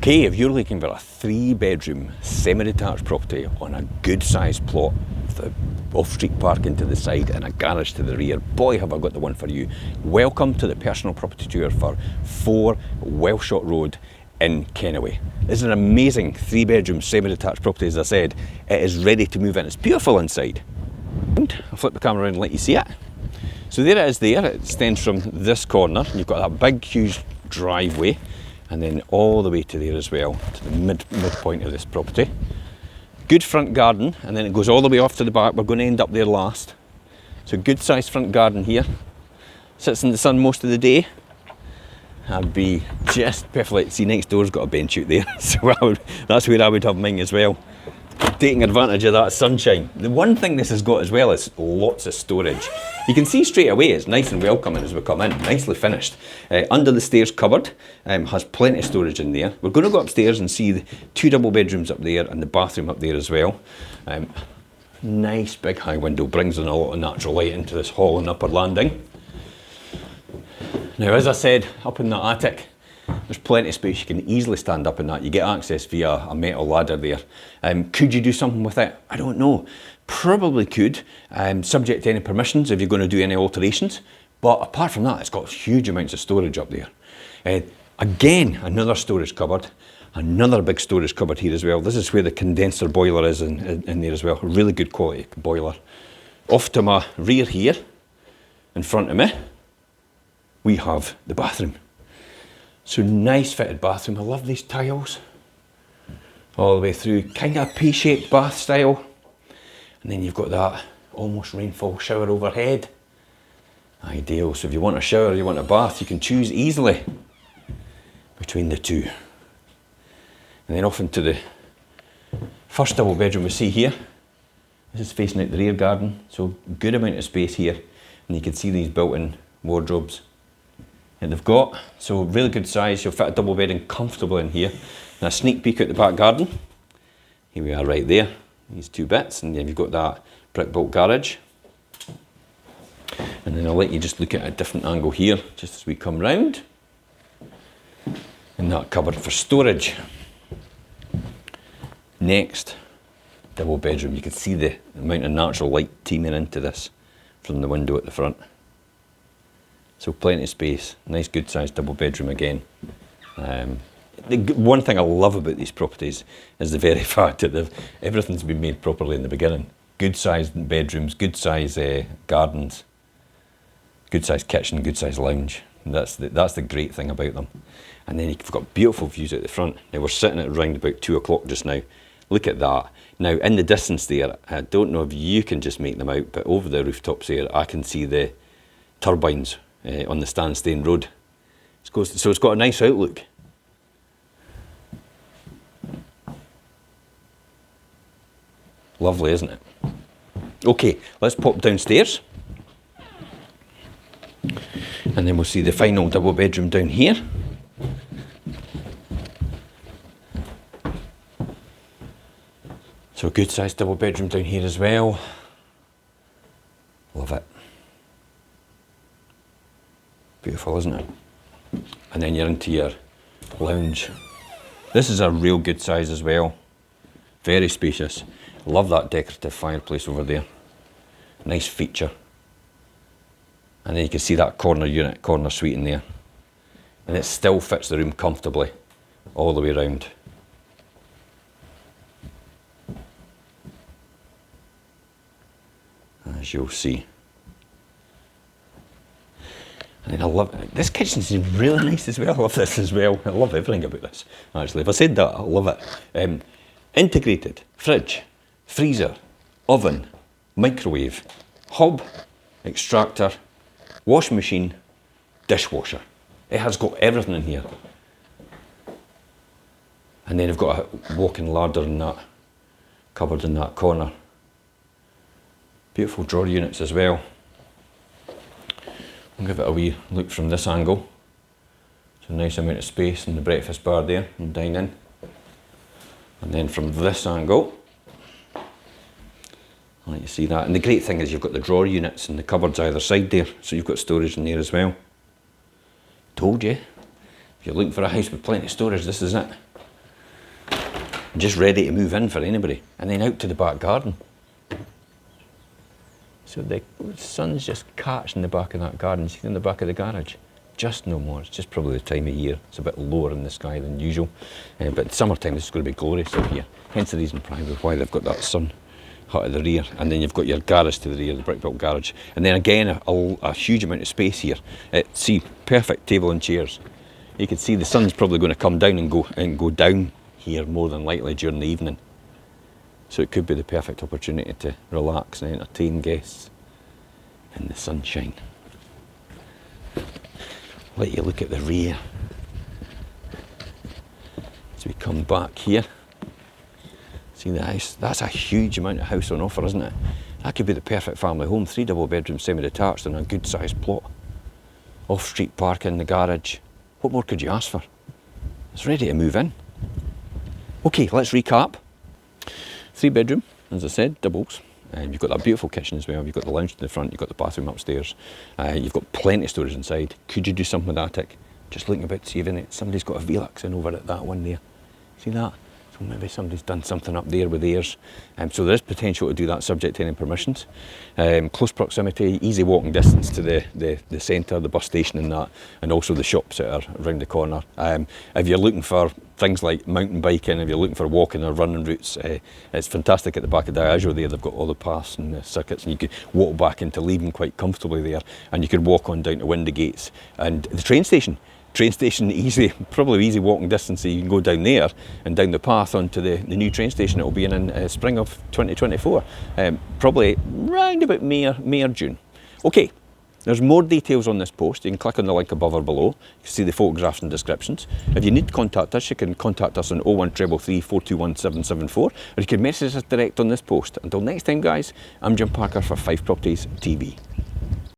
Okay, if you're looking for a 3-bedroom semi-detached property on a good sized plot with off-street parking to the side and a garage to the rear, boy have I got the one for you. Welcome to the personal property tour for 4 Wellshot Road in Kennoway. This is an amazing 3-bedroom semi-detached property. As I said, it is ready to move in. It's beautiful inside. I'll flip the camera around and let you see it. So there it is there. It extends from this corner. You've got that big huge driveway and then all the way to there as well, to the midpoint of this property. Good front garden, and then it goes all the way off to the back. We're going to end up there last. So good sized front garden here. Sits in the sun most of the day. I'd be just perfectly, see next door's got a bench out there, so that's where I would have mine as well. Taking advantage of that sunshine. The one thing this has got as well is lots of storage. You can see straight away it's nice and welcoming as we come in, nicely finished. Under the stairs cupboard, has plenty of storage in there. We're going to go upstairs and see the 2 double bedrooms up there and the bathroom up there as well. Nice big high window, brings in a lot of natural light into this hall and upper landing. Now, as I said, up in the attic, there's plenty of space. You can easily stand up in that. You get access via a metal ladder there. Could you do something with it? I don't know. Probably could, subject to any permissions if you're going to do any alterations. But apart from that, it's got huge amounts of storage up there. Again, another storage cupboard. Another big storage cupboard here as well. This is where the condenser boiler is in there as well. A really good quality boiler. Off to my rear here, in front of me, we have the bathroom. So nice fitted bathroom. I love these tiles. All the way through, kind of a P-shaped bath style. And then you've got that almost rainfall shower overhead. Ideal. So if you want a shower, you want a bath, you can choose easily between the two. And then off into the first double bedroom we see here. This is facing out the rear garden, so good amount of space here. And you can see these built-in wardrobes that they've got. So really good size. You'll fit a double bed in comfortably in here. And a sneak peek at the back garden. Here we are right there. These 2 bits, and then you've got that brick built garage. And then I'll let you just look at a different angle here, just as we come round. And that cupboard for storage. Next, double bedroom. You can see the amount of natural light teeming into this from the window at the front. So plenty of space, nice good sized double bedroom again. The one thing I love about these properties is the very fact that everything's been made properly in the beginning. Good sized bedrooms, good sized gardens, good sized kitchen, good sized lounge. And that's the great thing about them. And then you've got beautiful views out the front. Now we're sitting at around about 2 o'clock just now. Look at that. Now in the distance there, I don't know if you can just make them out, but over the rooftops there I can see the turbines on the Stanstein Road. So it's got a nice outlook. Lovely, isn't it? Okay, let's pop downstairs. And then we'll see the final double bedroom down here. So a good sized double bedroom down here as well. Love it. Beautiful, isn't it? And then you're into your lounge. This is a real good size as well. Very spacious. Love that decorative fireplace over there. Nice feature. And then you can see that corner unit, corner suite in there. And it still fits the room comfortably all the way around. As you'll see. And then I love it. This kitchen is really nice as well. I love this as well. I love everything about this, actually. If I said that, I love it. Integrated fridge, freezer, oven, microwave, hob, extractor, washing machine, dishwasher. It has got everything in here. And then you've got a walk-in ladder in that cupboard in that corner. Beautiful drawer units as well. I'll give it a wee look from this angle. It's a nice amount of space in the breakfast bar there and dining. And then from this angle, I'll let you see that. And the great thing is you've got the drawer units and the cupboards either side there, so you've got storage in there as well. Told you, if you're looking for a house with plenty of storage, this is it. just ready to move in for anybody. And then out to the back garden. So the sun's just catching the back of that garden. See in the back of the garage? Just no more. It's just probably the time of year. It's a bit lower in the sky than usual. But summertime is going to be glorious up here. Hence the reason probably why they've got that sun hut at the rear. And then you've got your garage to the rear, the brick built garage. And then again, a huge amount of space here. See, perfect table and chairs. You can see the sun's probably going to come down and go down here more than likely during the evening. So it could be the perfect opportunity to relax and entertain guests in the sunshine. Let you look at the rear. As we come back here, see the house? That's a huge amount of house on offer, isn't it? That could be the perfect family home. 3 double bedroom semi-detached and a good sized plot. Off-street parking, the garage. What more could you ask for? It's ready to move in. Okay, let's recap. 3 bedroom, as I said, doubles. You've got that beautiful kitchen as well. You've got the lounge in the front, you've got the bathroom upstairs. You've got plenty of storage inside. Could you do something with the attic? Just looking about saving it. Somebody's got a Velux in over at that one there. See that? So maybe somebody's done something up there with theirs. So there is potential to do that subject to any permissions. Close proximity, easy walking distance to the centre, the bus station and that, and also the shops that are around the corner. If you're looking for things like mountain biking, if you're looking for walking or running routes, it's fantastic at the back of Diageo there. They've got all the paths and the circuits, and you could walk back into Leiden quite comfortably there, and you could walk on down to Windygates and the train station. Train station easy, probably easy walking distance, so you can go down there and down the path onto the new train station. It will be in spring of 2024, probably round about May or June. Okay, there's more details on this post. You can click on the link above or below. You can see the photographs and descriptions. If you need to contact us, you can contact us on 01333 421 774, or you can message us direct on this post. Until next time guys, I'm Jim Parker for Fife Properties TV.